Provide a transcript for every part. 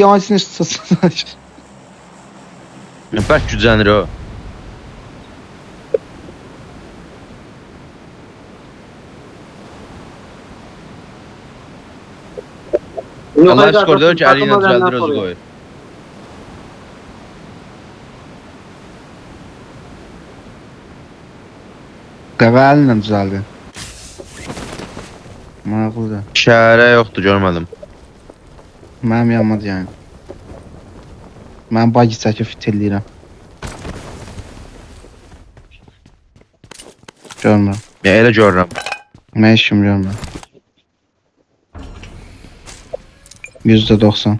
Yansın istasın. Bəlkə gücənir o. Allah skor diyor ki əli ilə düzəldir özü qoyur. Qəvəlinlə düzəldi. Mağludur. Şəhərə yoxdur, görmədim. Mənim yanmadı yəni. Mən bagi çəkib fitelləyirəm. Görmürəm. Ya elə görürəm. Mən heç kim görmürəm. %90.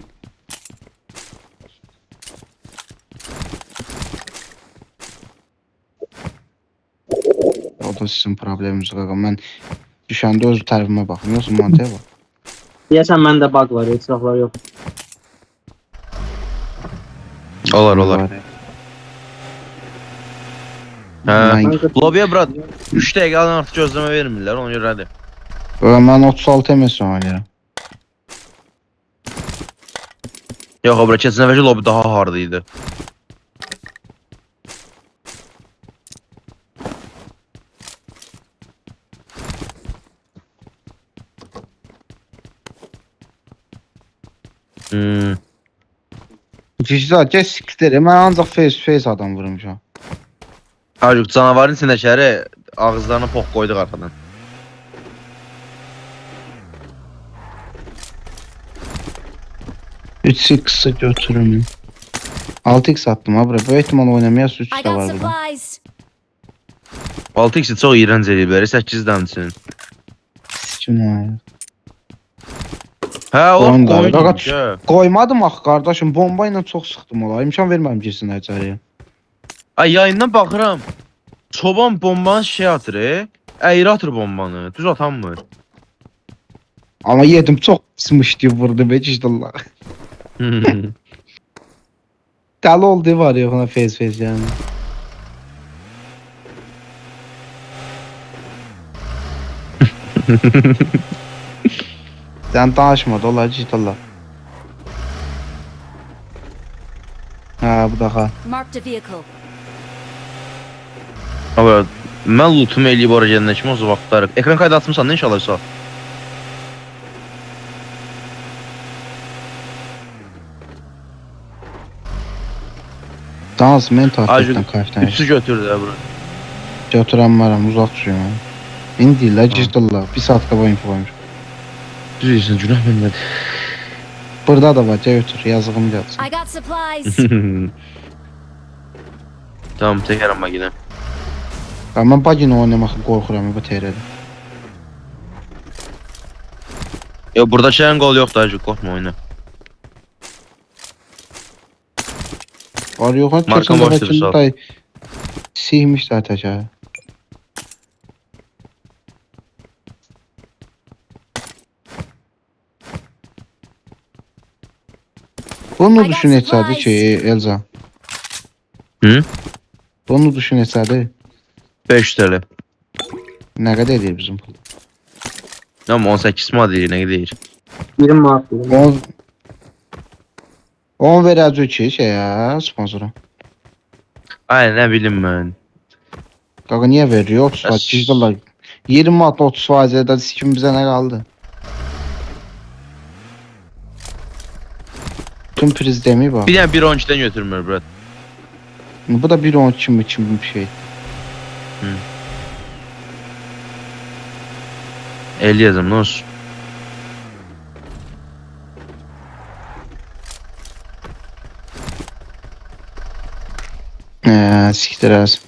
O da sizin probleminiz qaqa. Mən düşəndə öz tərəfimə baxım. Yoxsa mantıya bax. Deyəsən məndə bug var, silahlar yox. Olar, olar. Hə. Mən- Lobiyə brat 3 dəqiqədən artıq gözləmə vermirlər, ona görədir. Mən 36 ms oynayıram. Yox, o bura keçən əvvəlki lobi daha hard idi. Gücdə gəl siktir. Mən ancaq face to face adam vurmuşam. Hacıq canavarın sinəkləri ağızlarına pox qoyduq arxadan. Üç x götürüm. 6x attım ha bura. Bu ehtimal oynamaya suç I da got var burada. supplies. 6x'i çox iyrənc eləyiblər, 8 dənsin. Sikim var. Hə, o Qoyun da, qoyun. qaqa, Qoymadım axı qardaşım. Bomba ilə çox sıxdım ola. İmkan vermədim girsinlər içəriyə. Ay yayından baxıram. Çoban bombanı şey atır, əyri atır bombanı. Düz atanmır. Amma yedim çox pismişdi vurdu be cidallah. Dəli oldu var ya ona face face yəni. Sən danışma dolar cidallah. Ha bu daha. Marked a vehicle. Ama mən lootumu eləyib ora gedəndə kimi o vaxtlar. Ekran kaydı atmısan da inşallah sağ. Dans men tatildən kaçdan. Üçü götürdü də bura. Götürəm varam uzaq düşüyorum. İndi ilə cidallah. Bir saat qabaq info qoymuş. Düzeysən, günah mənlədir. Burada da var götür yazığım gəlsin. I got supplies. Tamam, təkərəm makinə. Mən bagini oynamaq qorxuram bu TR-də. Yo, burada şeyin gol yoxdur, hacı, qorxma oyna. Var yox, Marka boşdur, sağ ol. Sihmişlər təkər. Bunu düşün etsədi ki, Elza. Hı? Bunu düşün etsədi. 5 TL. Nə qədər edir bizim pul? Ama 18 mi deyir, nə deyir? 20 manat. 10 verəcək ki, şeyə, sponsora. Ay, nə bilim mən. Qaqa niyə veriyor? 30 faiz, $100. 20 manat 30 faiz edədi, sikim bizə nə qaldı? Tüm priz demir bax. Bir dənə 1.12'dən götürmür, brat. Bu da 1.10 kimi bir şey. Eləyəcəm, nə olsun? Siktir az.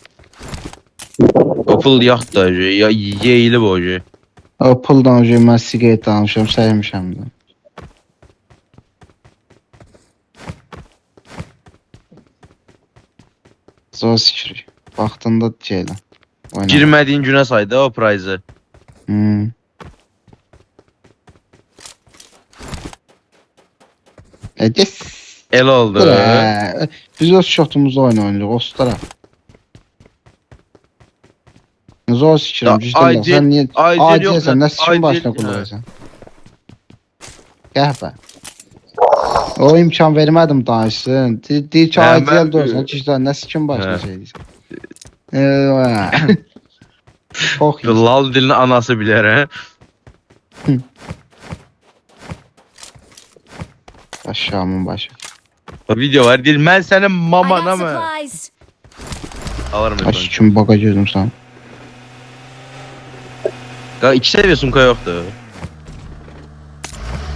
O pul yaxdı da, ya yeyilib o şey. O puldan önce mən sigaret almışam, sevmişəm də. Zor sikirik. Vaxtında şeylə. Girmədiyin günə saydı o prize'ı. Des. El oldu. Biz öz şotumuzda oynayırıq, ostara. Zor sikirim, cidden sen niye... Acilsən, nə sikim başına kullanırsan? Gəl bə. O imkan vermədim danışsın. Deyir ki, Hə, acil mən- olsun. Kişidən nə sikim başqa Hə. şey deyirsən. Çok iyi. Lal dilini anası bilər, hə? Aşağımın başı. O video var, deyir, mən sənin I mamana got mı? supplies. Alırım Aş lütfen. kim baka gözüm sen. Qaqa, 2 seviyə sumka yoxdur.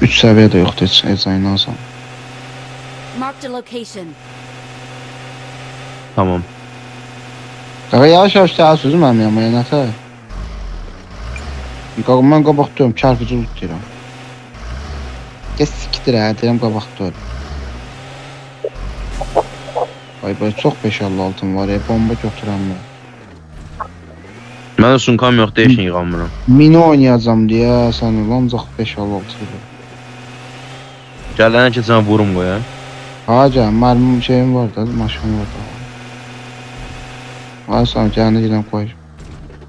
3 seviye de yoktu hiç. Eczayını alsam. Marked a location. Tamam. Qaqa yavaş yavaş daha sözüm mənim yanıma nətə. Qaqa mən qabaq diyorum çarpıcılık deyirəm. Gəl siktir hə deyirəm qabaq diyorum. Ay çox 556'm var ya bomba götürəm mən. Məndə sunkam yoxdur, heç nə yığamıram. Mini oynayacağım diye sen ancaq 556 gibi. Gələnə ki, sənə vurum qoya. Hacı mənim şeyim var da maşınım var da. Ay sana gəlini gidən koy.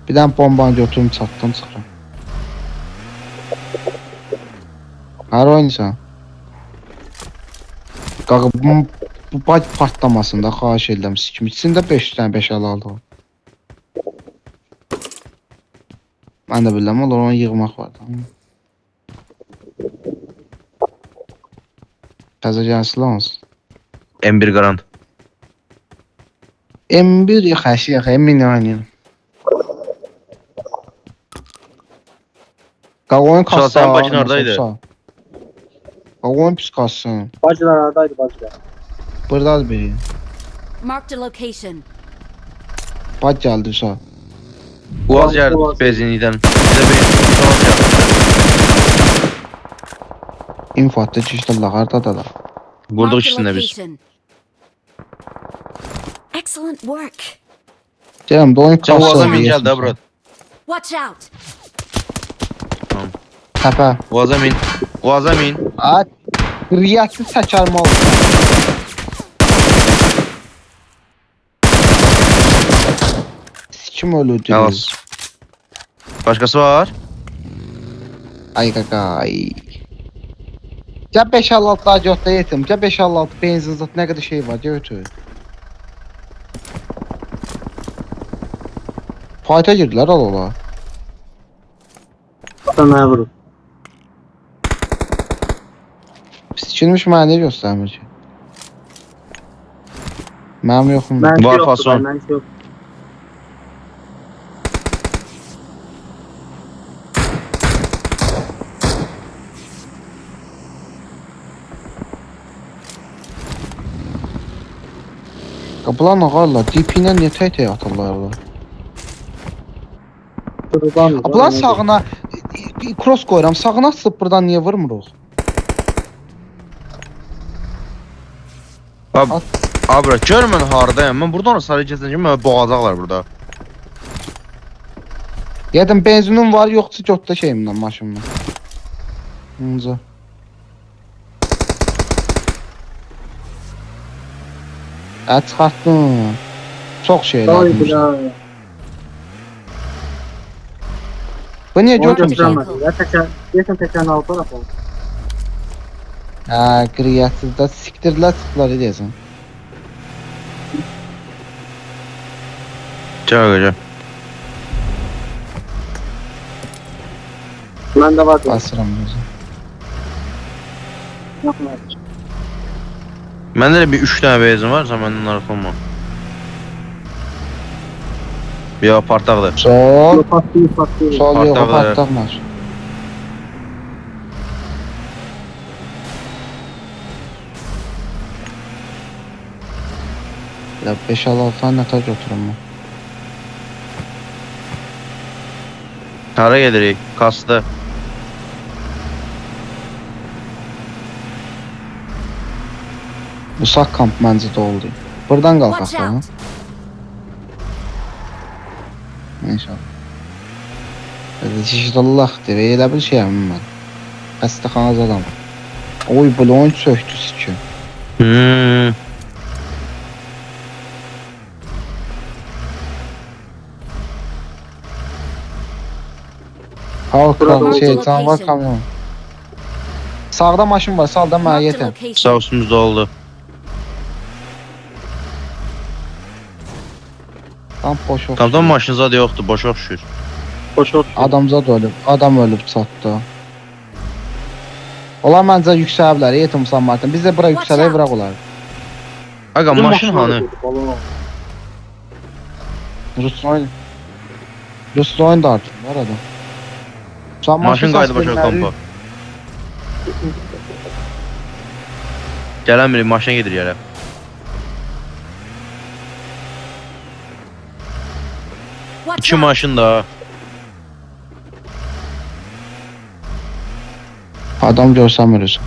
Bir dənə bombanı götürüm çatdım çıxıram. Hər oynayırsan? Qaqa bu bak partlamasında xahiş edirəm sikim. İçində 5 dənə 556 var. Mən də bilirəm olur onu yığmaq var. Tamam. Təzə gəlsin olsun. M1 qarant. M1 yaxşı yaxşı M1 oynayırım. Qaqa Suat, sənin bacın oradaydı? Qaqa pis qalsın. Bacılar haradaydı bacılar? Buradadır biri. Marked a location. Bac gəldi Suat. Uaz gəldi benzinlikdən. Bizə bir uaz gəldi. İnfo atdı ki işte lagarda da. Vurduq Marked a ikisini də biz. location. Excellent work. Deyirəm də oyun Sən kassa. Uaz'a min gəldi, ha, bro. Watch out. Təpə. Uaz'a min. Uaz'a min. At. Riyatsiz çəkərmə oldu. Sikim ölüdü. Yalnız. Başqası var? Ay qaqa ay. Gəl 556 daha götdə yetim. Gəl 556 benzin zat nə qədər şey var götür. Fayta girdilər al ola. Sana vurur. Sikilmiş mənə göstərmir ki. Mənim yoxum. Ben Var şey fason. yoktu, benden şey yok. Qapılan ağarlar. DP ilə niyə tək-tək atırlar onlar? Kurban mı? Ablan sağına cross qoyuram. Sağına sıfırdan niyə vurmuruq? Abra, gör mən hardayam. Mən buradan sarı keçən kimi mənə boğacaqlar burada. Yedim benzinin var yoxsa götdə şeyimdən maşınımdan. Hınca. Çıxartdım. Çox şeylər. Oy demişdim. bula. Bu niyə Onu götürmüsən? götüremedi. Ya teker altı da falan. Hə, qriyyətsizdə siktirlər çıxdılar deyəsən. Gəl, gəl. Ben de var. Basıram özüm. Məndə də bir 3 dənə benzin var, sən məndən narahat olma. Ya, partaqdır. Sol. Patlıyor patlıyor. Sol yox, Partaq da. partaqmaz. Ya 5-6 tane nətər götürüm mən. Hara gedirik? Kastı. Bu sağ kamp məncə doldu. Buradan qalxaq Watch da. out. İnşallah. Allah deyir, elə bir şeyəm mən. Xəstəxana zadam. Oy, bloğun çöktü sikin. Halk Burada şey, oldu canavar location. kamyon. Sağda maşın var, salda mənə Marked a yetim. Sağ location. üstümüzdə oldu. Tam boş yok. Tamam maşın zadı yoxdur, boş oxşur. Boş ol. Adamzad ölüb. Adam ölüb çatdı. Onlar məncə yüksəliblər, yetim San Martin. Biz də bura Watch yüksələk out. vuraq olar. Aga maşın hanı? Ruslan. Ruslan da artıq var adam. San Maşın qaydı başa kampa. Gələn biri maşına gedir yerə. Watch İki out. maşın da. Adam görsəmirik.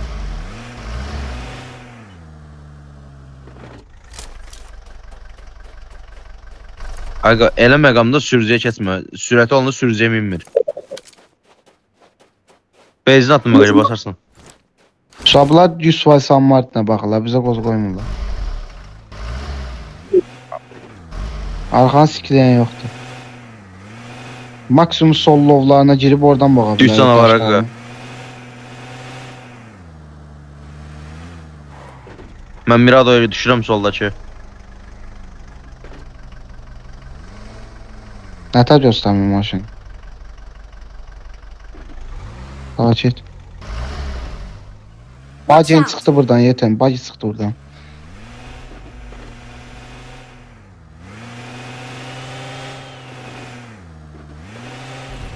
Aga elə məqamda sürücüyə keçmə. Sürəti olanda sürücüyə minmir. Benzin atma qarı basarsan. Şablar 100% San Martinə baxırlar, bizə qoz qoymurlar. Arxan sikilən yoxdur. Maksimum sol lovlarına girib oradan baxa Düz canavar aga. Mən Mirado'ya düşürəm soldakı. Nətər göstərmir maşın? Sağa get. Bacın çıxdı buradan yetim. Bacı çıxdı buradan.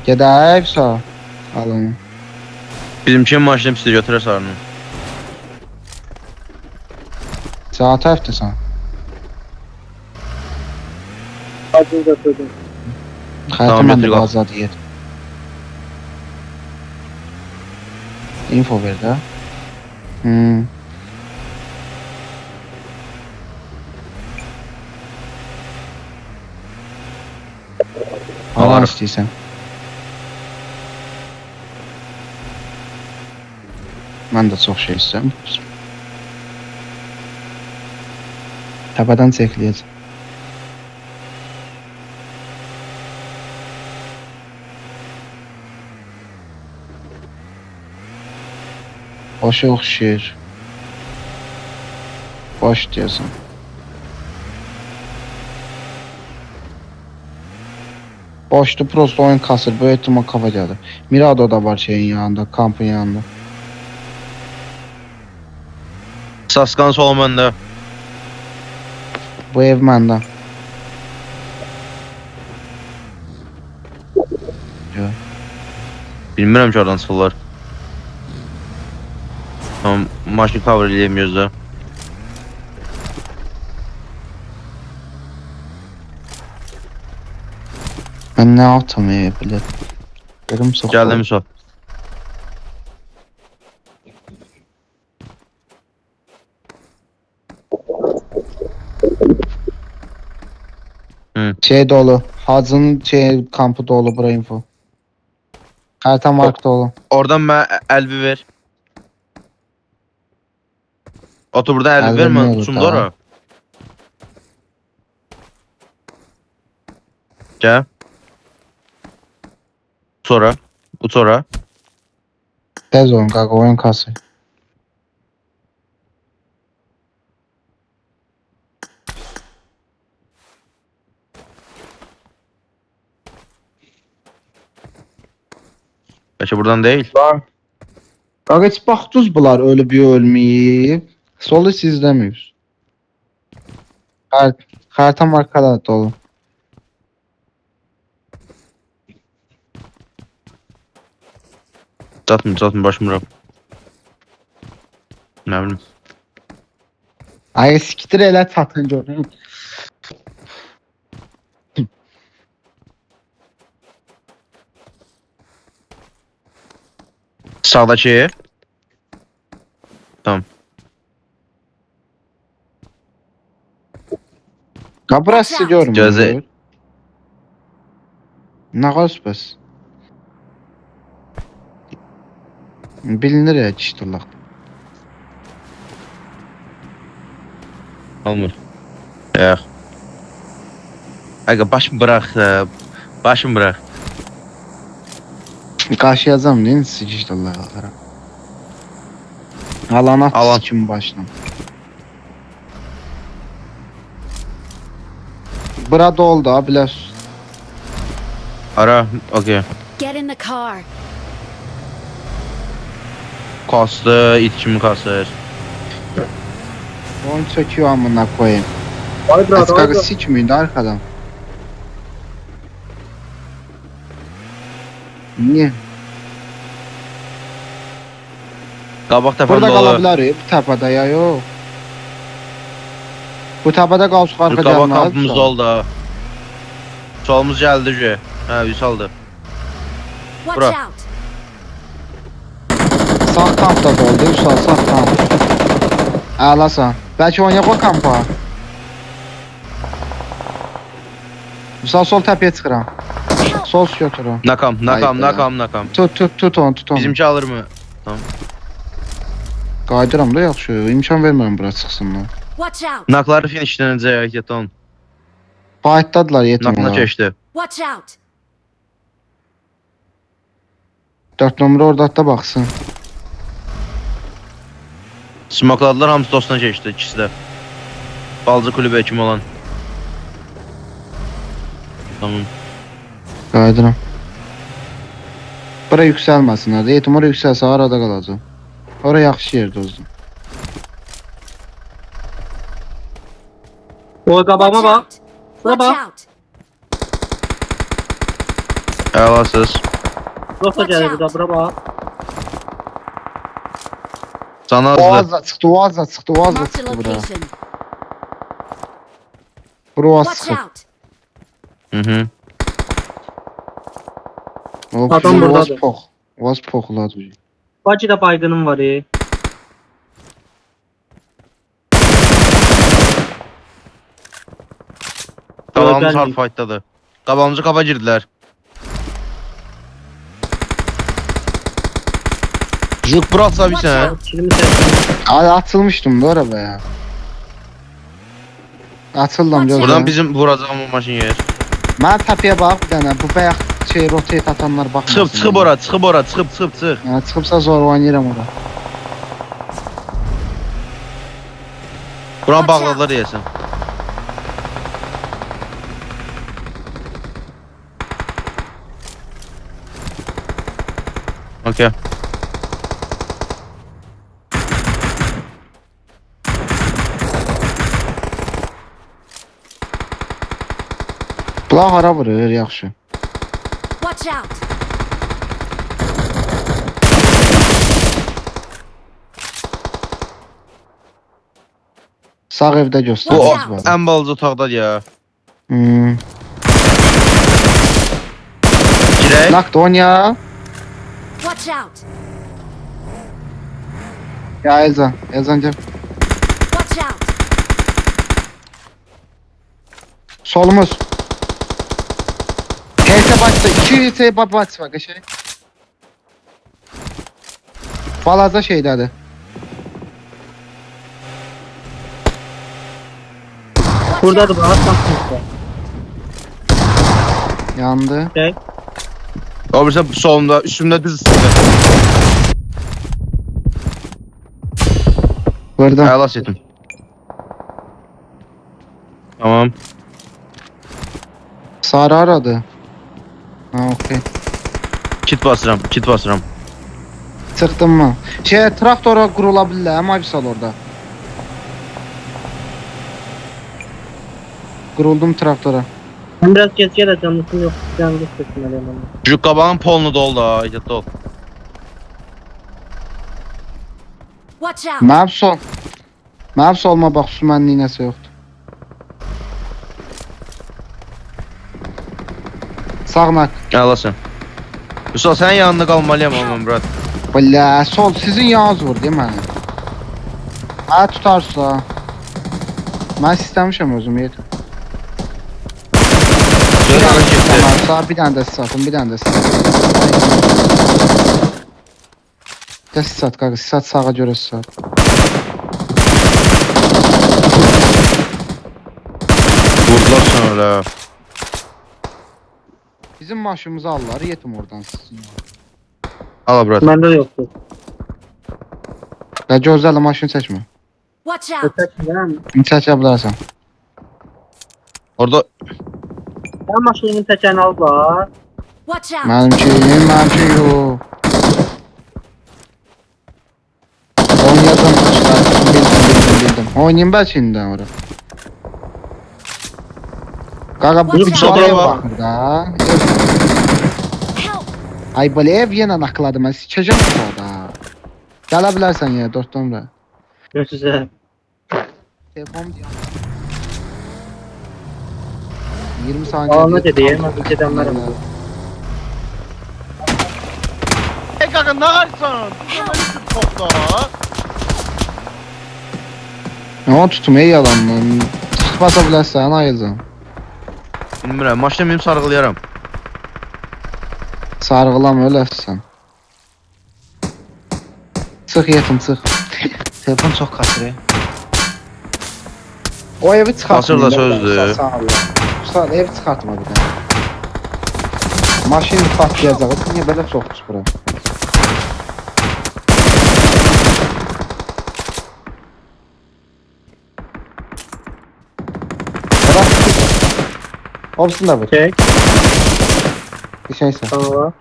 Gedək sağ. Alın. Bizimkinin maşını pisdir götürər sarını. Sağ tərəfdəsən. Hadi götürdüm. Xəyətə Tamam, mən də götür qal. bazad yer. Info ver də. Alan Alarım. istəyirsən. Mən də çox şey istəyirəm. Təpədən çəkləyəcəm. Boşa oxşayır. Boş deyəsən. Boşdu, prosto oyun kasır. Böyük ihtimal kafa gəlir. Mirado da var şeyin yanında, kampın yanında. Saskan sol məndə. Bu ev məndə. Bilmirəm ki oradan çıxırlar. Tamam, maşını cover eləyemiyoruz da. Mən nə atım bilir. Görüm çox. Gəldim sol. Şey dolu. Hacının şey kampı dolu bura info. Xəritə mark dolu. Oradan mən əlbi ver. Otur burada əlbi Əlbi ver, nə mən olur uçum da? da ora. Gəl. Sonra. Bu sonra. Tez oyun qaqa, oyun kasır. Bəlkə buradan deyil. Qaqa heç baxdınız bunlar ölüb ölməyib. Solu siz izləmiyorsunuz. Xəritə markada dolu. Çatmır, başım vuram. Nə bilim. Ay siktir elə çatın görün. Sağdakı. Tamam. Ha burası sizi görmür. Gözə- Nə qəsbəs? Bilinir ya kişidirlər. Olmur. Yox. Aga başımı bırak. Başımı bırak. Qaşıyacam deyin sizi kişidirlər. Alan Alan. at kim başına. Bura doldu ha biləs. Ara, okey. Get in the car. Kastı, it kimi kasır. Oyun çöküyor amına koyayım. Ay brat, ay Açıkçası brat. sikmiydi arkadan. Niye? Qabaq Burada təpəndə qala olur. bilər bu təpədə ya yox. Bu təpədə qalsıq arxa Qabaq gəlməz. kampımız oldu. Solumuz gəldi ki. Hə, Vüsaldı. Watch Bura. out. Sağ kampda doldu, sağ kamp. Əlasan. Bəlkə oynayaq o kampa. Sağ sol təpəyə çıxıram. Sol götürüm. Nakam, nakam, Hayda. nakam, nakam. Tut onu. Bizimki alır mı? Tamam. Qaydıram da yaxşı. İmkan vermirəm bura çıxsınlar. Watch out. Nakları finişlənəcək hərəkətdən. Fightdadılar yetim Nakına ona. keçdi. Watch out. 4 nömrə orada da baxsın. Smokladılar, hamısı dostuna keçdi, ikisi də. Balcı kulübə kimi olan. Tamam. Qaydıram. Bura yüksəlməsinlər. Yetim ora yüksəlsə arada qalacaq. Ora yaxşı yerdir özü. O Watch qabağıma bak. out. Bura Watch bak. out. Əlasız. Yoxsa gəlir burada, bura bak. Sana azdı. Oğazla çıxdı, oğazla çıxdı Mark the bura. location. Bura oğaz Watch çıxıb. out. Hı-hı. Adam buradadır. Oğaz pox. Oğaz poxladı. Bacıda baygınım var. Qabağımız Gəlməyib. hard fightdadır. Qabağımızı qapa girdilər. Juk bura atsa Watch bilsən. out. Kilimi sesini. Ay atılmışdım da oraya ya. Atıldım gözüm. Buradan bizim vuracağımız maşın yer. Mən təpəyə bax bir dənə. Bu bayaq rotate atanlar baxmasın. Çıxıb ora, çıxıb ora, çıxıb. Ya çıxıbsa zor oynayıram ora. Buranı bağladılar deyəsən. Okey. Bunlar hara vurur yaxşı. Watch out. Sağ evdə Bu göstər. o, Watch out. ən balaca otaqdadır ya. Girək. Nakt oyna. Watch out. Ya Elzan. Elzan gel. Watch out. Solumuz. HS başla. 2 HS baş var şey. Balaza şeydədir. Buradadır, bak. Bak. Yandı. Şey. O birisi solunda, üstümdə düz üstümdə. Vurdum. Əlas etdim. Tamam. Sarı aradı. Ha okey. Kit basıram. Çıxdım mı? Traktora qurula bilirlər, amma bir sal orada. Quruldum traktora. Ben biraz geç geleceğim, mısın yok. Canlı sesim alayım onu. Juk qabağın polunu doldu ha, ehtiyatlı ol. Watch out. Mənim sol. Mənim solma bax, su mənlik nəsə yoxdur. Sağnak. Əlasın. Yusuf, sənin yanında qalmalıyam amma brat. Bля, sol sizin yanınız vur değil mi? Ha tutarsa. Mən istəmişəm özüm yetim. Söz alın getdi. Tamam, sağ bir dənə də satın, bir dənə də satın. Də sat qaqa, sat sağa görə sat. Vurdular sonra öyle. Bizim maşımızı alırlar, yetim oradan sizin. Al brat. Bende yoktu. Da gözəl maşın çəkmə. Watch out! Ötəkməyəm. Çəkə bilərsən. Orada Sən maşının təkəni aldılar. Watch out! Mənimki yox. Oynayacam başlar. Bildim. Oynayayım bəlkə indi ora. Qaqa bu Bir bir soda ev var. baxır da. Help! Ay belə ev yenə nakladı mən sikəcəm soda. Gələ bilərsən ya dostum da. Gözüzə. Telefon deyəm. 20 saniye. Alana dedi ya. Mən gedənlərəm. Ey qaqa nə arsan? Topda. Ne onu tutum ey yalanla. Tutmasa bilərsən ayılacam. Bilmirəm, maşını benim sarğılayaram. Sargılam öləsən. Çıx yetim çıx. Telefon çox kasır. O evi çıxartma. Kasır da sözdür. Usta ev çıxartma bir də. Maşın patlayacaq. Niyə belə çox pis bura? Bırak. Opsun da vur. Çək. Bir şeysə. Tamam.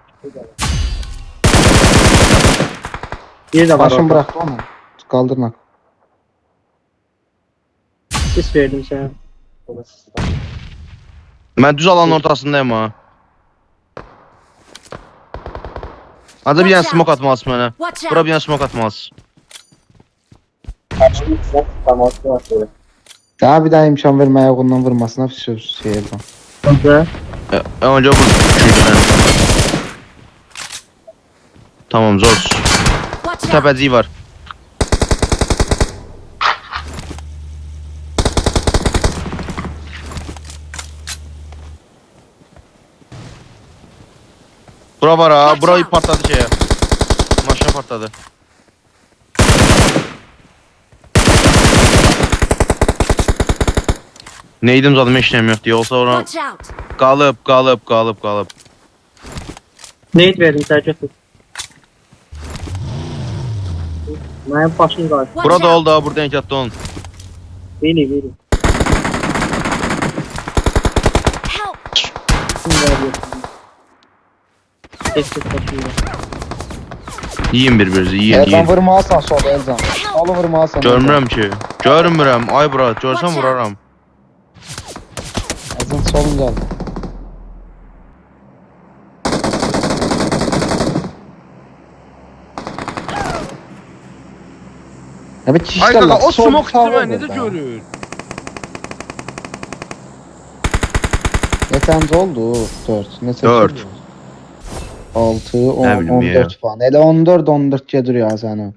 Bir də var Maşın orada. bıraktı onu. Kaldırma. Sis verdim sənə. Mən düz alanın ortasındayım ha. Hadi bir yana smoke atmalısın mənə. Watch Bura out! bir yana smoke atmalısın. Daha bir daha imkan vermeye ondan vurmasına bir söz şey yapalım. Orada. Önce bu üçüncüden. Tamam zor. Watch out! Tepeciği var. Bura var ha. Burayı patladı şeye. Maşına patladı. Neydim zaten işlem yok diye olsa ona Watch out! kalıp. Neyit verdim sənə götür. Mənim başım var. Watch Burada out! oldu ha, burada enkatta olun. Bili. Help! Şimdi var. Tek başımda. Yiyin birbirinizi, yiyin, Elzan yiyin. vurmalısan sol Elzan. Solu vurmalısan. Görmürəm ki. Görmürəm. Ay bura, görsən vuraram. Elzan solun geldi. Ya bir kişi Ay de qaqa, lan, o sol smoke sağ istəmə, olur necə da. görür? Neçənci oldu? 4. Neçə? Dörd. 6, Nə 10, bilim ya. 14 falan. Elə 14 gedir ya sənin.